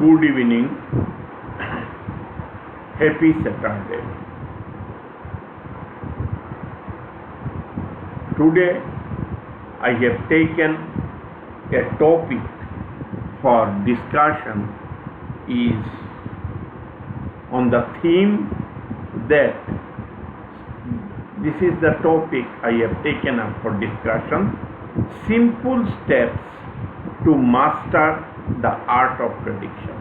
Good evening. Happy Saturday. Today I have taken a topic for discussion is on the theme that this is the topic I have taken up for discussion: simple steps to master the art of prediction.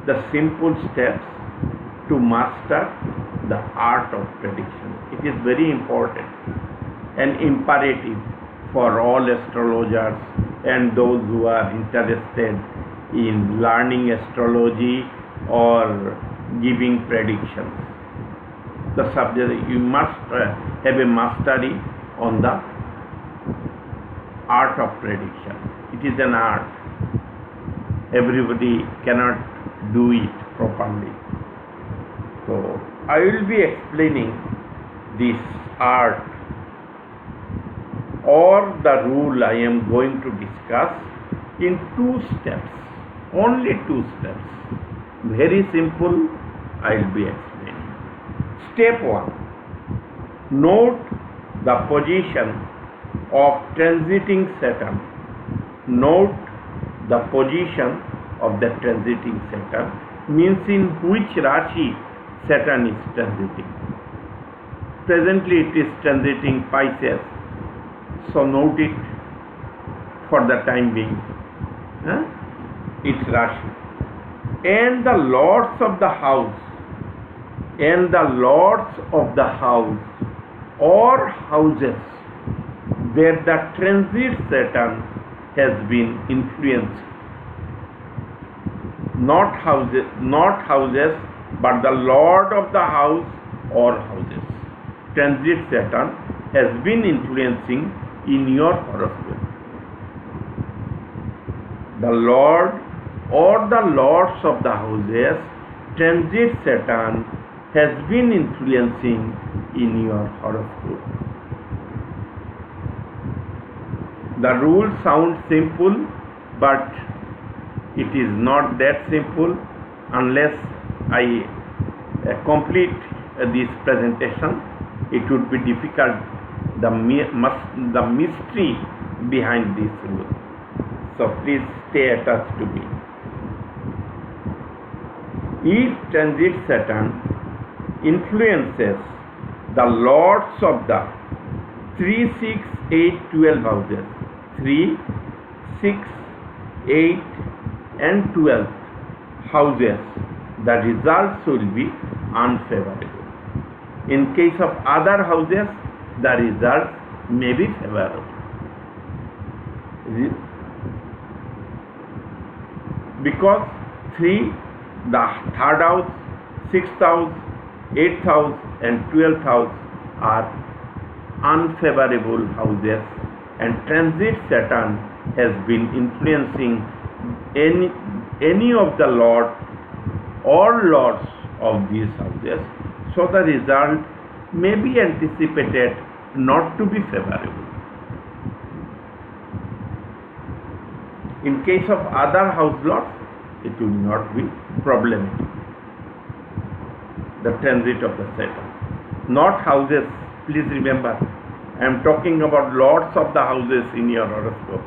The simple steps to master the art of prediction. It is very important and imperative for all astrologers and those who are interested in learning astrology or giving predictions. The subject, you must have a mastery on the art of prediction. It is an art. Everybody cannot do it properly. So I will be explaining this art or the rule I am going to discuss in 2 steps. Only 2 steps. Very simple. I will be explaining. Step 1. Note the position of transiting Saturn. Note the position of the transiting Saturn, means in which Rashi Saturn is transiting. Presently it is transiting Pisces, so note it for the time being. It's Rashi. And the lords of the house, or houses where the transit Saturn has been influenced. Not houses, but the lord of the house or houses. Transit Saturn has been influencing in your horoscope. The lord or the lords of the houses, transit Saturn has been influencing in your horoscope. The rule sounds simple, but it is not that simple unless I complete this presentation. It would be difficult, the mystery behind this rule. So please stay attached to me. If transit Saturn influences the lords of the 3, 6, 8, 12 houses, 3, 6, 8 and 12 houses, the results will be unfavorable. In case of other houses, the results may be favorable. Because 3, the 3rd house, 6th house, 8th house and 12th house are unfavorable houses, and transit Saturn has been influencing any of the lords or lords of these houses, so the result may be anticipated not to be favorable. In case of other house lords, it will not be problematic. The transit of the Saturn, not houses. Please remember, I am talking about lords of the houses in your horoscope.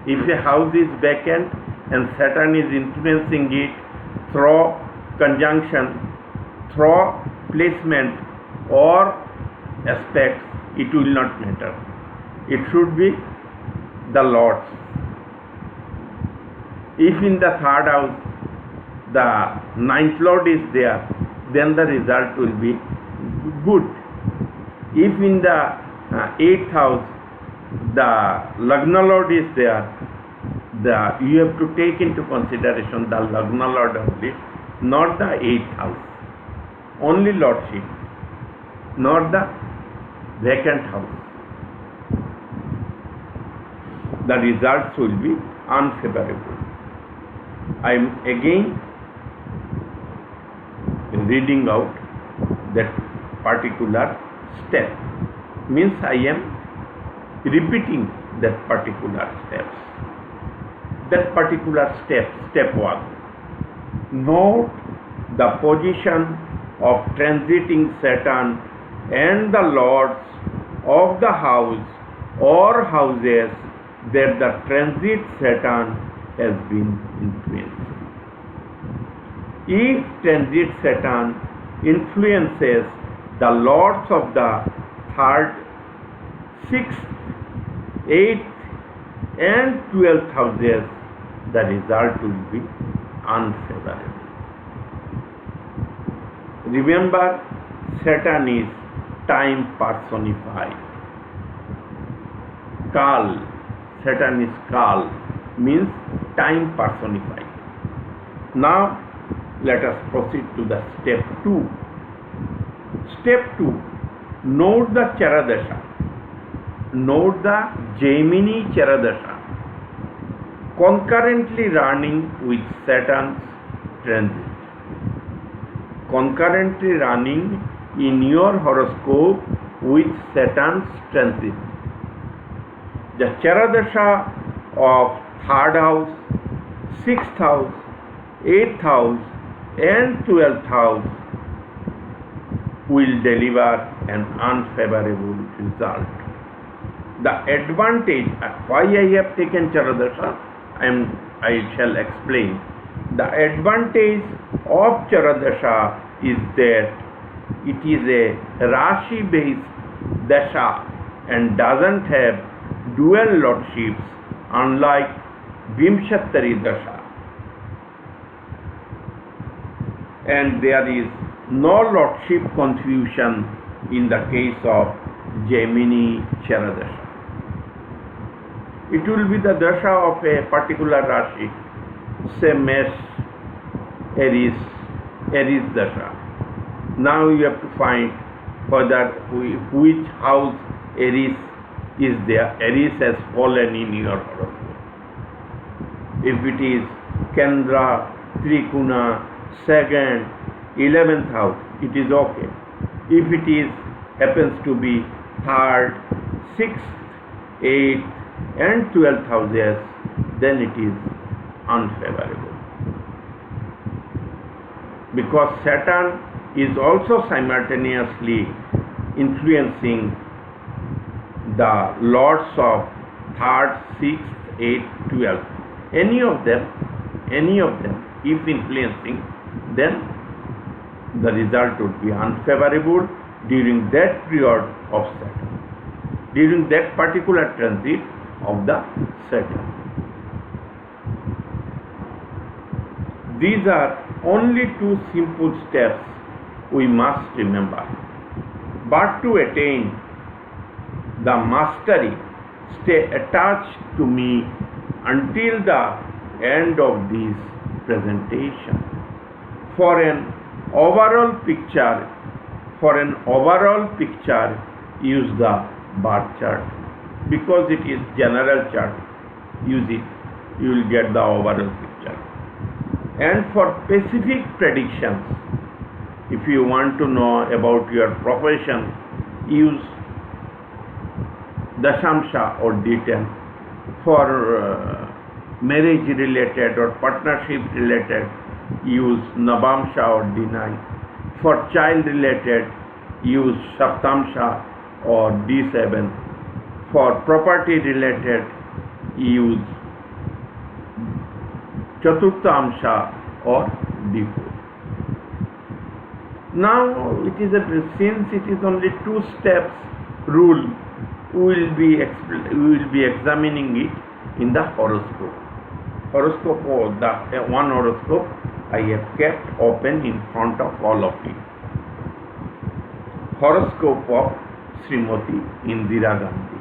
If a house is vacant and Saturn is influencing it through conjunction, through placement or aspects, it will not matter. It should be the lords. If in the 3rd house the 9th lord is there, then the result will be good. If in the 8th house the Lagna lord is there, you have to take into consideration the Lagna lord only, not the 8th house. Only lordship, not the vacant house. The results will be unfavorable. I am again reading out that particular step, means I am repeating that particular steps. that particular step 1. Note the position of transiting Saturn and the lords of the house or houses that the transit Saturn has been influencing. If transit Saturn influences the lords of the 3rd, 6th, 8th and 12th houses, the result will be unfavorable. Remember, Saturn is time personified. Kal, Saturn is Kal, means time personified. Now, let us proceed to the step 2. Step 2. Note the Chara Dasha. Note the Jaimini Chara Dasha concurrently running with Saturn's transit. Concurrently running in your horoscope with Saturn's transit. The Chara Dasha of 3rd house, 6th house, 8th house and 12th house will deliver an unfavorable result. The advantage, why I have taken Chara Dasha, I shall explain. The advantage of Chara Dasha is that it is a Rashi based Dasha and doesn't have dual lordships unlike Vimshattari Dasha. And there is no lordship confusion in the case of Jaimini Chara Dasha. It will be the Dasha of a particular Rashi, say Mesh, Aries Dasha. Now you have to find whether which house Aries is there. Aries has fallen in your horoscope. If it is Kendra, Trikuna, 2nd, 11th house, it is okay. If it is happens to be 3rd, 6th, 8th and 12th houses, then it is unfavorable. Because Saturn is also simultaneously influencing the lords of 3rd, 6th, 8th, 12th. Any of them, if influencing, then the result would be unfavorable during that period of Saturn, during that particular transit of the Saturn. These are only 2 simple steps we must remember. But to attain the mastery, stay attached to me until the end of this presentation. For an overall picture, use the birth chart. Because it is general chart, use it, you will get the overall picture. And for specific predictions, if you want to know about your profession, use Dashamsha or D10. For marriage related or partnership related, use Navamsha or D9. For child related, use Saptamsha or D7. For property related, use Chaturtamsha or D4. Now, since it is only 2 steps rule, we will be examining it in the horoscope. Horoscope, or the one horoscope I have kept open in front of all of you. Horoscope of Srimati Indira Gandhi.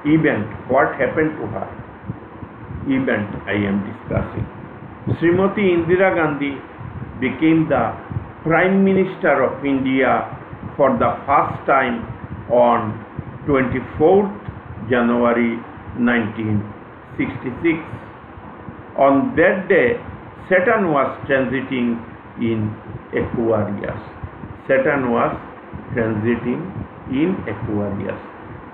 Event, what happened to her? Event I am discussing. Srimati Indira Gandhi became the Prime Minister of India for the first time on 24th January 1966. On that day, Saturn was transiting in Aquarius. Saturn was transiting in Aquarius.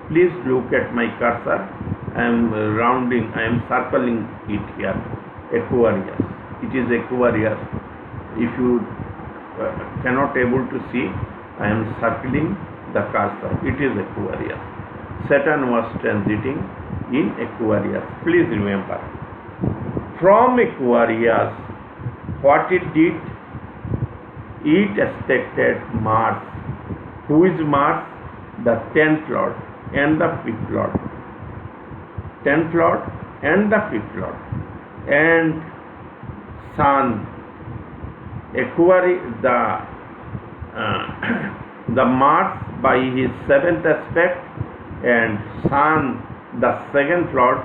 Please look at my cursor. I am rounding, I am circling it here. Aquarius. It is Aquarius. If you cannot able to see, I am circling the cursor. It is Aquarius. Saturn was transiting in Aquarius. Please remember. From Aquarius, what it did? It aspected Mars. Who is Mars? The 10th Lord and the 5th Lord. 10th Lord and the 5th Lord. And Sun. Aquarius, the Mars by his 7th aspect, and Sun, the 2nd Lord,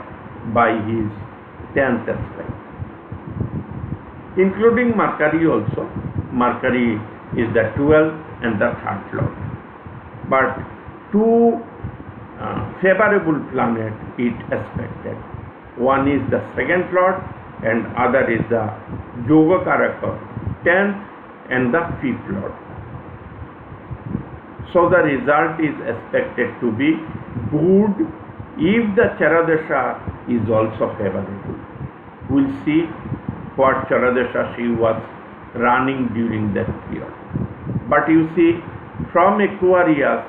by his 10th aspect. Including Mercury also. Mercury is the 12th and the 3rd Lord. But two favorable planets it aspected. One is the 2nd Lord and other is the Yoga Karaka, 10th and the 5th Lord. So the result is expected to be good if the Chara Dasha is also favorable. We'll see what Chara Dasha she was running during that period. But you see, from Aquarius,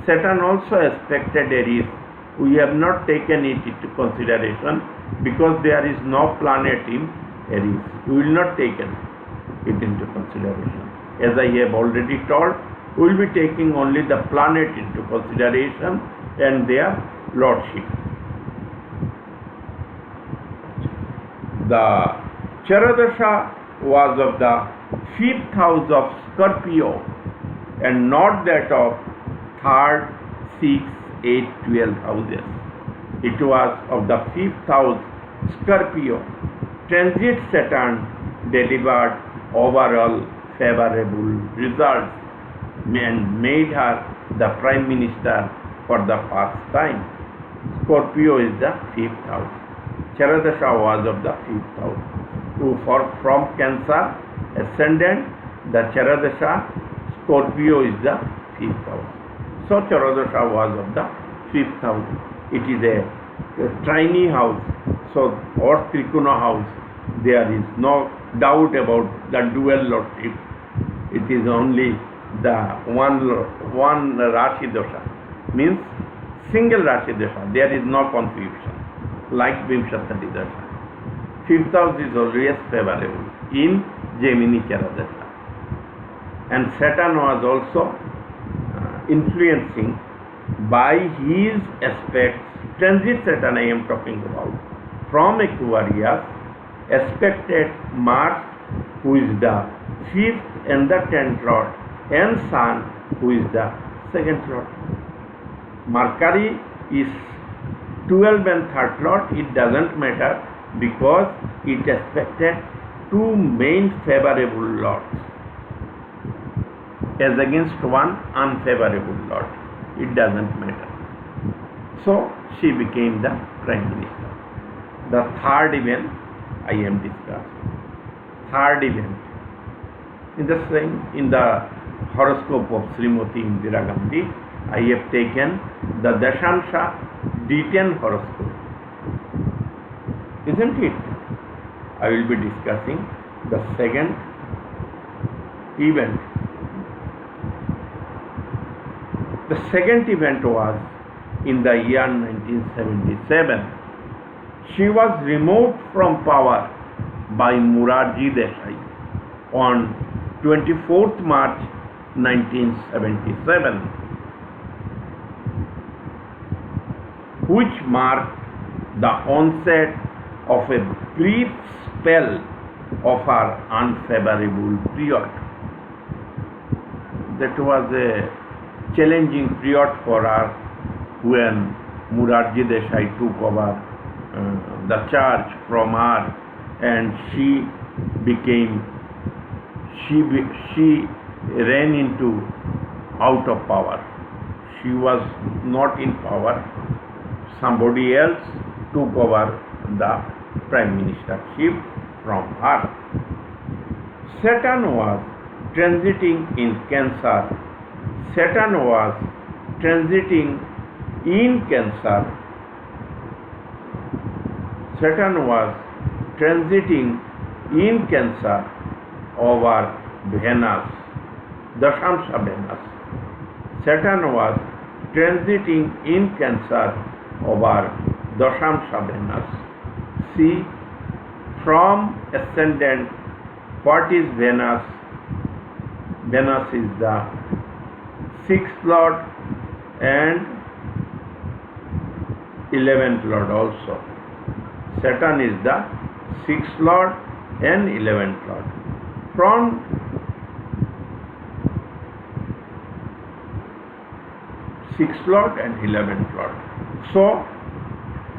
Saturn also aspected Aries. We have not taken it into consideration because there is no planet in Aries. We will not take it into consideration. As I have already told, we will be taking only the planet into consideration and their lordship. The Chara Dasha was of the 5th house of Scorpio and not that of 3rd, 6th, 8th, 12th houses. It was of the 5th house Scorpio. Transit Saturn delivered overall favorable results and made her the Prime Minister for the first time. Scorpio is the 5th house. Chara Dasha was of the 5th house. From Cancer ascendant, the Chara Dasha, Scorpio is the 5th house. So Chara Dasha was of the 5th house. It is a triny house, so or Trikona house. There is no doubt about the dual lordship. It is only the one Rashi Dasha, means single Rashi Dasha. There is no confusion, like Vimshattari Dasha. 5th house is always favorable in Jaimini Chara Dasha. And Saturn was also influencing by his aspects. Transit Saturn I am talking about. From Aquarius, aspected Mars, who is the 5th and the 10th Lord, and Sun, who is the 2nd Lord. Mercury is 12th and 3rd Lord. It doesn't matter because it aspected two main favorable lords as against one unfavorable lord. It doesn't matter. So she became the Prime Minister. The third event I am discussing. Third event in the horoscope of Srimati Indira Gandhi, I have taken the Dashansha D10 horoscope. Isn't it? I will be discussing the second event. The second event was in the year 1977. She was removed from power by Morarji Desai on 24th March 1977, which marked the onset of a brief spell of her unfavorable period. That was a challenging period for her when Morarji Desai took over the charge from her, and she ran into out of power. She was not in power. Somebody else took over the prime ministership from her. Saturn was transiting in Cancer. Saturn was transiting in Cancer Saturn was transiting in Cancer over Venus, Dashamsha Venus. Saturn was transiting in Cancer over Dashamsha Venus. See, from ascendant, what is Venus? Venus is the sixth lord and 11th lord also. Saturn is the sixth lord and 11th lord. From sixth lord and 11th lord. So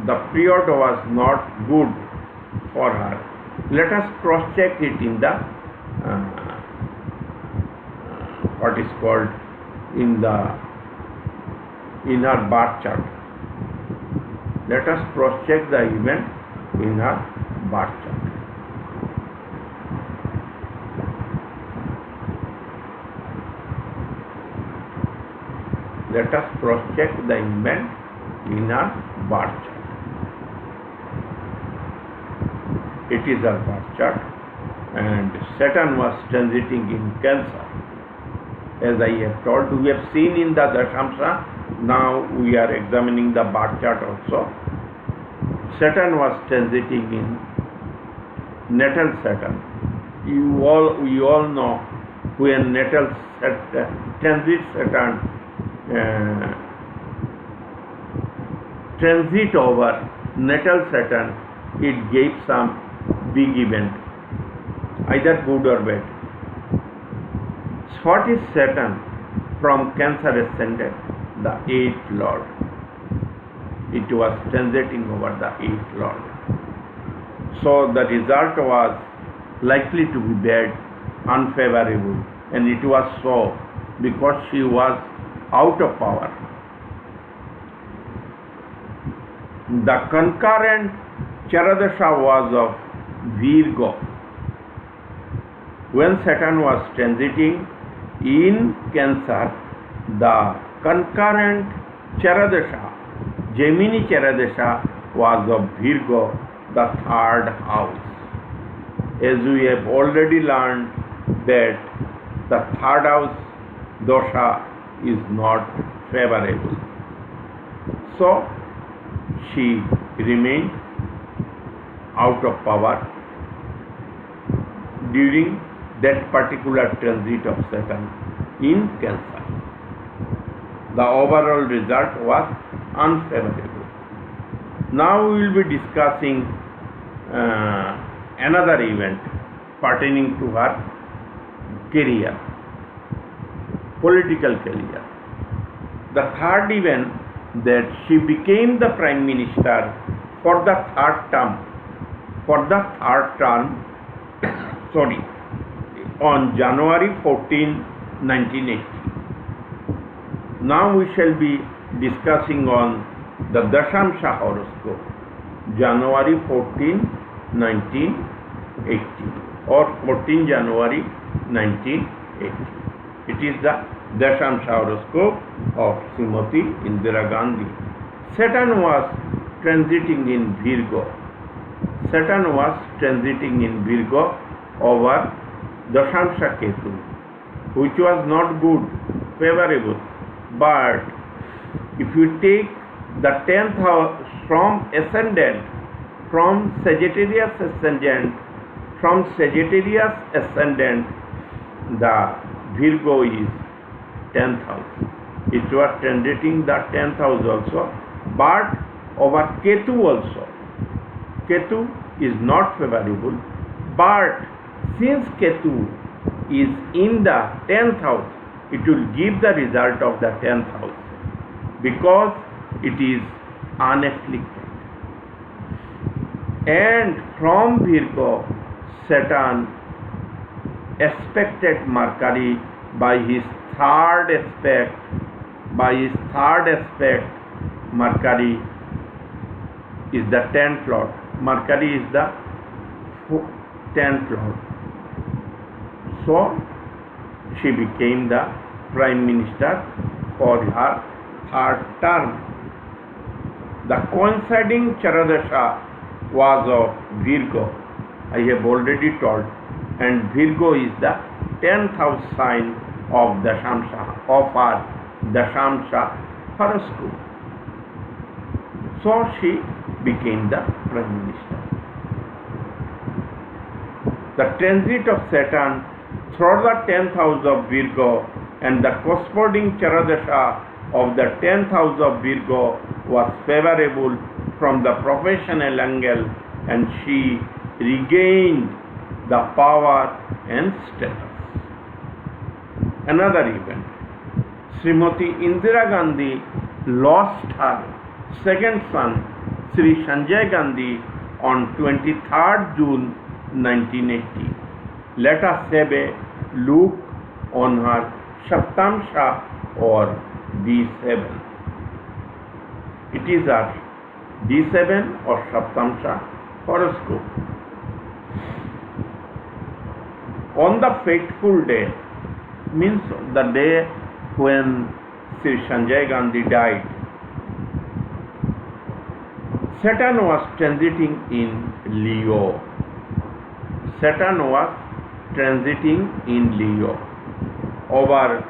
the period was not good for her. Let us cross check it in the what is called in her birth chart. Let us cross check the event in her birth chart. Let us cross check the event in her birth chart. It is her birth chart, and Saturn was transiting in Cancer. As I have told, we have seen in the Dashamsha. Now we are examining the birth chart also. Saturn was transiting in natal Saturn. We all know when natal transit Saturn transit over natal Saturn, it gave some big event, either good or bad. What is Saturn from Cancer ascendant? The 8th lord. It was transiting over the 8th lord. So the result was likely to be bad, unfavorable, and it was so because she was out of power. The concurrent Chara Dasha was of Virgo. When Saturn was transiting in Cancer, the concurrent Chara Dasha, Jaimini Chara Dasha, was of Virgo, the 3rd house. As we have already learned that the 3rd house dosha is not favorable. So she remained out of power during that particular transit of Saturn in Cancer. The overall result was unfavorable. Now we will be discussing another event pertaining to her career, political career. The third event, that she became the Prime Minister for the third term, on January 14, 1980. Now we shall be discussing on the Dashamsha horoscope, January 14, 1980 or 14 January 1980. It is the Dashamsha horoscope of Srimati Indira Gandhi. Saturn was transiting in Virgo. Saturn was transiting in Virgo over Dashamsha Ketu, which was not good, favorable. But if you take the 10th house from ascendant, from Sagittarius ascendant, the Virgo is 10th house. It was transiting the 10th house also, but over Ketu also. Ketu is not favorable, but since Ketu is in the 10th house, it will give the result of the 10th house because it is unafflicted. And from Virgo, Saturn aspected Mercury by his third aspect. Mercury is the 10th lord. Mercury is the 10th lord. So she became the Prime Minister for her third term. The coinciding Chara Dasha was of Virgo. I have already told, and Virgo is the 10th house sign of our Dashamsha horoscope. So she became the Prime Minister. The transit of Saturn through the 10th house of Virgo and the corresponding Chara Dasha of the 10th house of Virgo was favourable from the professional angle, and she regained the power and status. Another event, Srimati Indira Gandhi lost her second son, Sri Sanjay Gandhi, on 23rd June 1980. Let us have a look on her Saptamsha or D7. It is our D7 or Saptamsha horoscope. On the fateful day, means the day when Sri Sanjay Gandhi died, Saturn was transiting in Leo. Saturn was transiting in Leo over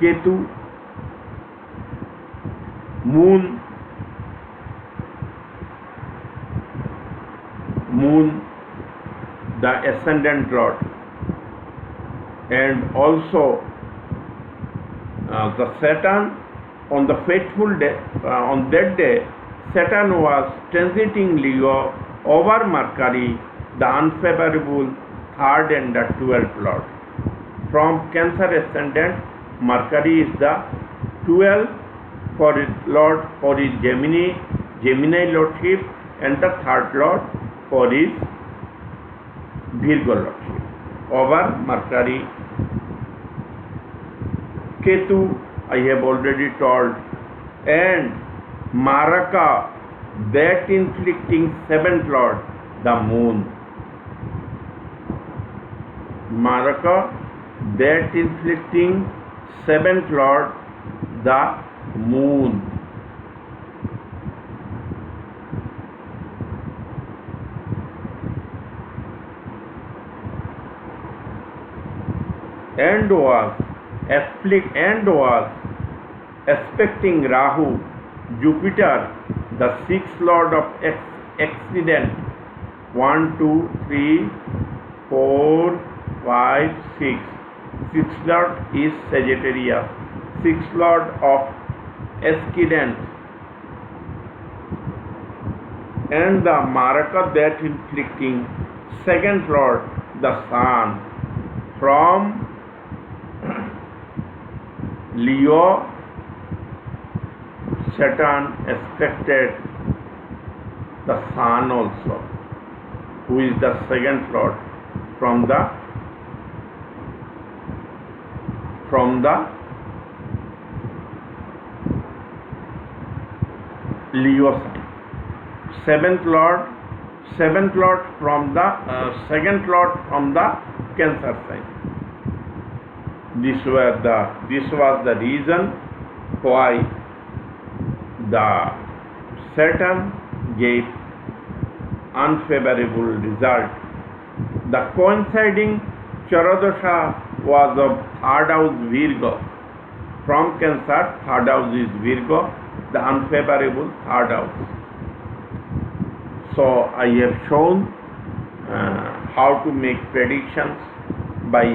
Ketu, Moon, the ascendant lord, and also the Saturn on the fateful day. On that day, Saturn was transiting Leo over Mercury, the unfavorable 3rd and the 12th lord. From Cancer ascendant, Mercury is the 12th for his lord for his Jaimini lordship, and the 3rd lord for his Virgo lordship over Mercury. Ketu, I have already told, and Maraka, that inflicting 7th lord, the moon. Maraka, that inflicting 7th lord, the moon. And was aspecting Rahu, Jupiter, the 6th lord of accident. 1, 2, 3, 4, 5, 6. 6th lord is Sagittarius. 6th lord of accident. And the Maraka, that inflicting 2nd lord, the Sun. From Leo, Saturn aspected the Sun also, who is the 2nd lord from the Leo sign. 7th lord from the 2nd lord from the Cancer sign. This was the reason why the Saturn gave unfavorable result. The coinciding Chara Dasha was of 3rd house Virgo. From Cancer, 3rd house is Virgo, the unfavorable 3rd house. So I have shown how to make predictions by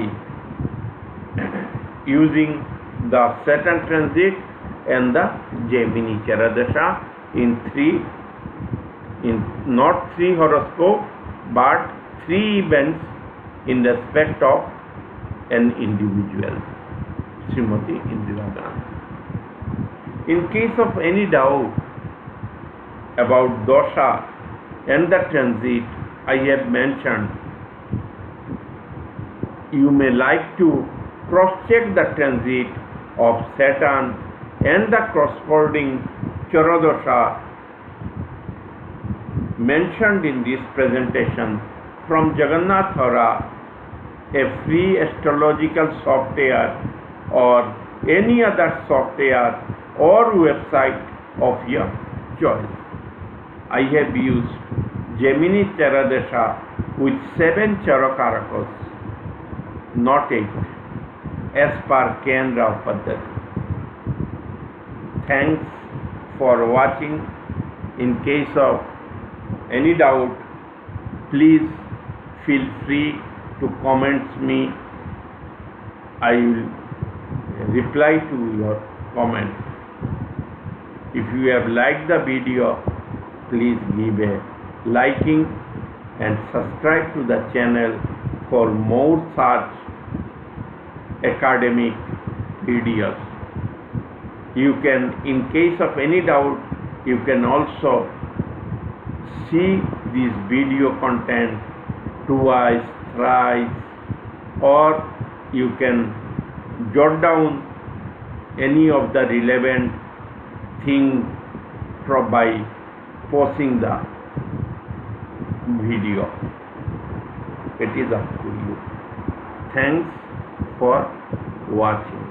using the Saturn transit and the Jaimini Chara Dasha in not three horoscope, but 3 events in respect of an individual, Srimati Indira Gandhi. In case of any doubt about dosha and the transit I have mentioned, you may like to cross-check the transit of Saturn and the corresponding Chara Dasha mentioned in this presentation from Jagannath Hora, a free astrological software, or any other software or website of your choice. I have used Jaimini Chara Dasha with 7 Charakarakos, not 8, as per Ken Rao Paddhati. Thanks for watching. In case of any doubt, please feel free to comment me. I will reply to your comment. If you have liked the video, please give a liking and subscribe to the channel for more such academic videos. You can, in case of any doubt, you can also see this video content twice, thrice, or you can jot down any of the relevant thing by pausing the video. It is up to you. Thanks for watching.